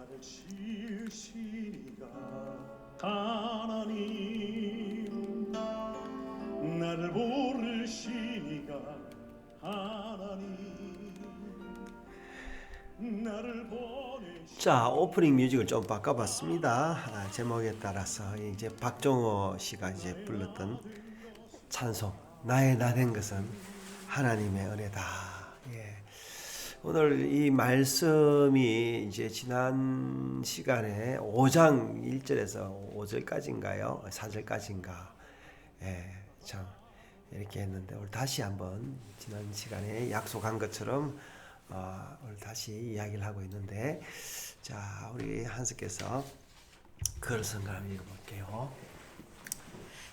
나를 지으시니가 하나님 나를 부르시니가 하나님 나를 보내시. 자, 오프닝 뮤직을 좀 바꿔봤습니다. 제목에 따라서 이제 박종호 씨가 이제 불렀던 찬송 나의 나 된 것은 하나님의 은혜다. 예. 오늘 이 말씀이 이제 지난 시간에 5장 1절에서 5절까지인가요? 4절까지인가? 예, 참 이렇게 했는데 오늘 다시 한번 지난 시간에 약속한 것처럼 오늘 다시 이야기를 하고 있는데, 자, 우리 한스께서 글 성경 한번 읽어볼게요.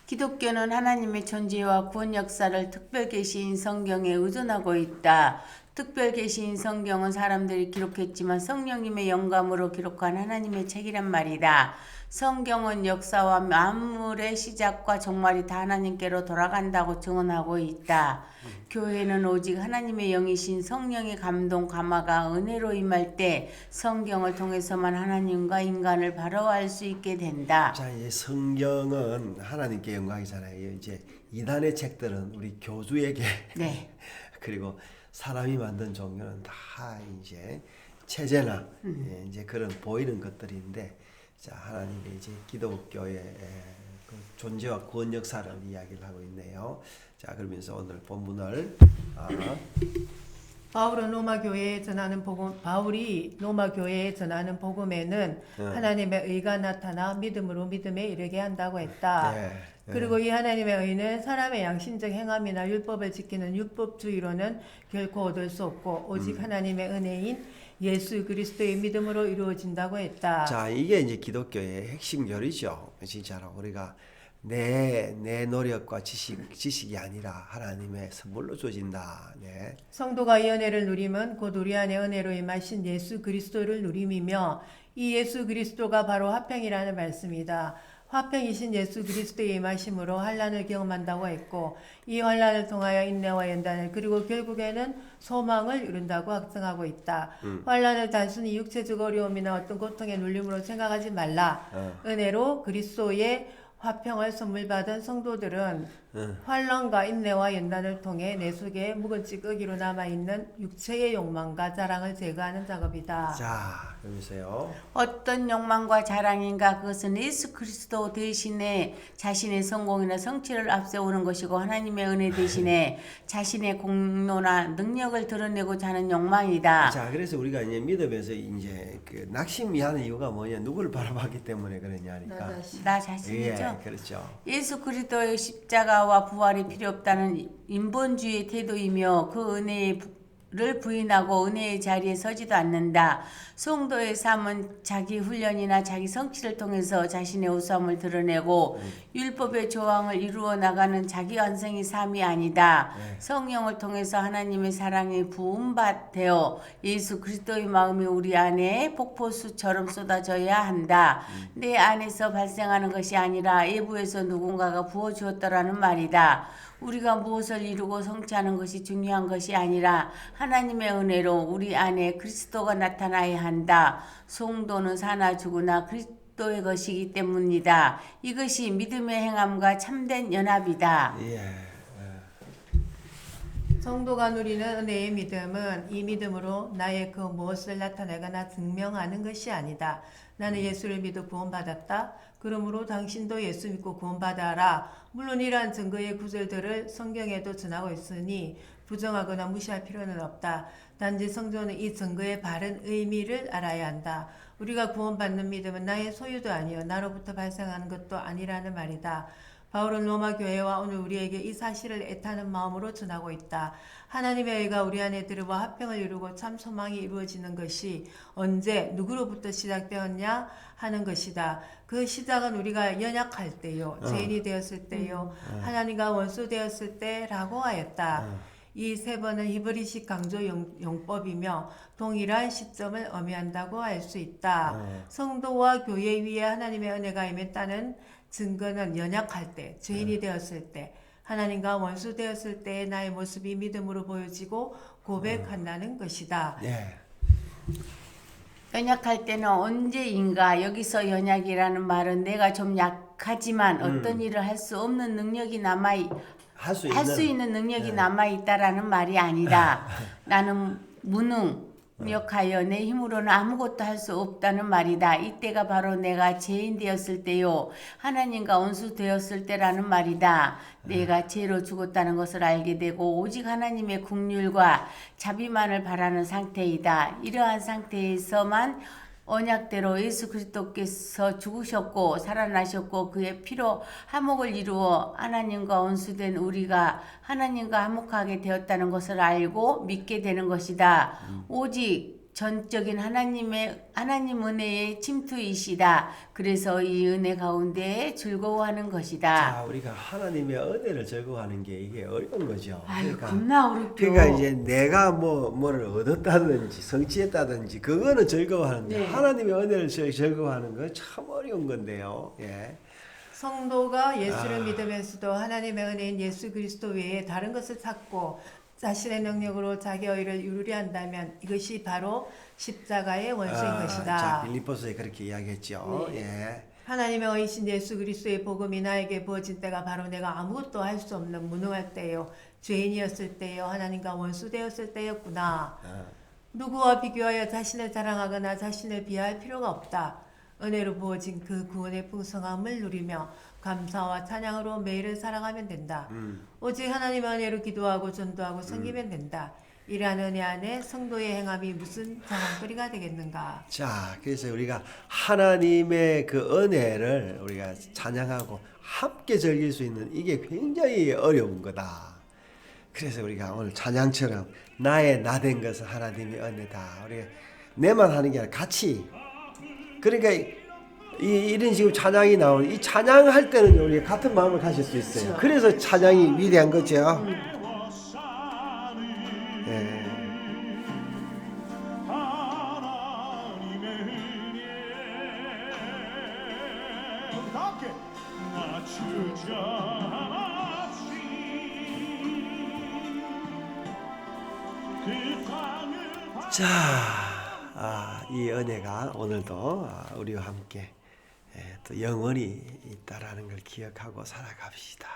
기독교는 하나님의 존재와 구원 역사를 특별 계시인 성경에 의존하고 있다. 특별 계시인 성경은 사람들이 기록했지만 성령님의 영감으로 기록한 하나님의 책이란 말이다. 성경은 역사와 만물의 시작과 종말이 다 하나님께로 돌아간다고 증언하고 있다. 교회는 오직 하나님의 영이신 성령의 감동, 감화가 은혜로 임할 때 성경을 통해서만 하나님과 인간을 바로 알 수 있게 된다. 자, 이제 성경은 하나님께 영광이잖아요. 이제 이단의 책들은 우리 교주에게 네. 그리고 사람이 만든 종교는 다 이제 체제나 이제 그런 보이는 것들인데, 자, 하나님의 이제 기독교의 그 존재와 구원 역사를 이야기를 하고 있네요. 자, 그러면서 오늘 본문을 바울이 로마 교회에 전하는 복음에는 하나님의 의가 나타나 믿음으로 믿음에 이르게 한다고 했다. 네. 그리고 이 하나님의 의는 사람의 양심적 행함이나 율법을 지키는 율법주의로는 결코 얻을 수 없고 오직 하나님의 은혜인 예수 그리스도의 믿음으로 이루어진다고 했다. 자, 이게 이제 기독교의 핵심 교리죠. 진짜로 우리가 내 노력과 지식이 아니라 하나님의 선물로 주어진다. 네. 성도가 이 은혜를 누리면 곧 우리 안에 은혜로 임하신 예수 그리스도를 누림이며, 이 예수 그리스도가 바로 화평이라는 말씀이다. 화평이신 예수 그리스도의 임하심으로 환난을 경험한다고 했고, 이 환난을 통하여 인내와 연단을, 그리고 결국에는 소망을 이룬다고 확증하고 있다. 환난을 단순히 육체적 어려움이나 어떤 고통의 눌림으로 생각하지 말라. 은혜로 그리스도의 화평을 선물 받은 성도들은 환난과 인내와 연단을 통해 내 속에 묵은 찌꺼기로 남아있는 육체의 욕망과 자랑을 제거하는 작업이다. 자, 그러면서요. 어떤 욕망과 자랑인가? 그것은 예수 그리스도 대신에 자신의 성공이나 성취를 앞세우는 것이고, 하나님의 은혜 대신에 자신의 공로나 능력을 드러내고자 하는 욕망이다. 자, 그래서 우리가 이제 믿음에서 이제 그 낙심하는 이유가 뭐냐? 누구를 바라봤기 때문에 그러냐니까. 나 자신이죠. 예, 그렇죠. 예수 그리스도의 십자가와 부활이 필요 없다는 인본주의 태도이며, 그 은혜를 부인하고 은혜의 자리에 서지도 않는다. 성도의 삶은 자기 훈련이나 자기 성취를 통해서 자신의 우수함을 드러내고 율법의 조항을 이루어 나가는 자기 완성의 삶이 아니다. 성령을 통해서 하나님의 사랑이 부음받되어 예수 그리스도의 마음이 우리 안에 폭포수처럼 쏟아져야 한다. 내 안에서 발생하는 것이 아니라 외부에서 누군가가 부어주었더라는 말이다. 우리가 무엇을 이루고 성취하는 것이 중요한 것이 아니라 하나님의 은혜로 우리 안에 그리스도가 나타나야 한다. 성도는 사나 죽으나 그리스도의 것이기 때문이다. 이것이 믿음의 행함과 참된 연합이다. 예. 성도가 누리는 은혜의 믿음은 이 믿음으로 나의 그 무엇을 나타내거나 증명하는 것이 아니다. 나는 예수를 믿어 구원받았다. 그러므로 당신도 예수 믿고 구원받아라. 물론 이러한 증거의 구절들을 성경에도 전하고 있으니 부정하거나 무시할 필요는 없다. 단지 성도는 이 증거의 바른 의미를 알아야 한다. 우리가 구원받는 믿음은 나의 소유도 아니요 나로부터 발생하는 것도 아니라는 말이다. 바울은 로마 교회와 오늘 우리에게 이 사실을 애타는 마음으로 전하고 있다. 하나님의 의가 우리 안에 들어와 화평을 이루고 참 소망이 이루어지는 것이 언제 누구로부터 시작되었냐 하는 것이다. 그 시작은 우리가 연약할 때요, 죄인이 되었을 때요, 하나님과 원수 되었을 때라고 하였다. 이 세 번은 히브리식 강조 용법이며 동일한 시점을 의미한다고 할 수 있다. 성도와 교회 위에 하나님의 은혜가 임했다는 증거는 연약할 때, 죄인이 되었을 때, 하나님과 원수 되었을 때의 나의 모습이 믿음으로 보여지고 고백한다는 것이다. 예. 연약할 때는 언제인가. 여기서 연약이라는 말은 내가 좀 약하지만 어떤 일을 할 수 없는 능력이 할 수 할 수 있는 능력이 남아 있다라는 말이 아니다. 나는 무능력하여 내 힘으로는 아무것도 할 수 없다는 말이다. 이때가 바로 내가 죄인 되었을 때요, 하나님과 원수 되었을 때라는 말이다. 내가 죄로 죽었다는 것을 알게 되고 오직 하나님의 긍휼과 자비만을 바라는 상태이다. 이러한 상태에서만 언약대로 예수 그리스도께서 죽으셨고 살아나셨고 그의 피로 화목을 이루어 하나님과 원수된 우리가 하나님과 화목하게 되었다는 것을 알고 믿게 되는 것이다. 오직 전적인 하나님 은혜의 침투이시다. 그래서 이 은혜 가운데 즐거워하는 것이다. 자, 우리가 하나님의 은혜를 즐거워하는 게 이게 어려운 거죠. 아유, 겁나 어렵죠. 그러니까 이제 내가 뭐를 얻었다든지 성취했다든지 그거는 즐거워하는데 네. 하나님의 은혜를 즐거워하는 건 참 어려운 건데요. 예. 성도가 예수를 믿으면서도 하나님의 은혜인 예수 그리스도 외에 다른 것을 찾고 자신의 능력으로 자기의 의를 이루려 한다면 이것이 바로 십자가의 원수인 것이다. 자, 빌립보서에 그렇게 이야기했죠. 네. 예. 하나님의 의신 예수 그리스도의 복음이 나에게 부어진 때가 바로 내가 아무것도 할 수 없는 무능할 때요, 죄인이었을 때요, 하나님과 원수되었을 때였구나. 누구와 비교하여 자신을 자랑하거나 자신을 비하할 필요가 없다. 은혜로 부어진 그 구원의 풍성함을 누리며 감사와 찬양으로 매일을 살아가면 된다. 오직 하나님의 은혜로 기도하고 전도하고 섬기면 된다. 이러한 은혜 안에 성도의 행함이 무슨 자랑거리가 되겠는가. 자, 그래서 우리가 하나님의 그 은혜를 우리가 찬양하고 함께 즐길 수 있는 이게 굉장히 어려운 거다. 그래서 우리가 오늘 찬양처럼 나의 나 된 것은 하나님의 은혜다. 우리가 내만 하는 게 아니라 같이. 그러니까 이런 식으로 찬양이 나오는 이 찬양할 때는 우리가 같은 마음을 가질 수 있어요. 그래서 찬양이 위대한 거죠. 예. 하나님의 은혜 우리 다 함께 나 주저없이 그 땅을 자, 이 은혜가 오늘도 우리와 함께 또 영원히 있다라는 걸 기억하고 살아갑시다.